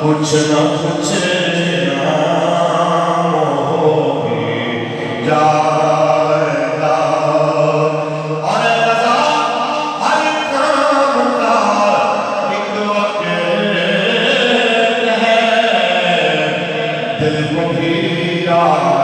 कुछ न कुछ नाम हो ही जाएगा और लगा हर काम का एक वक्त है दिल को भी याद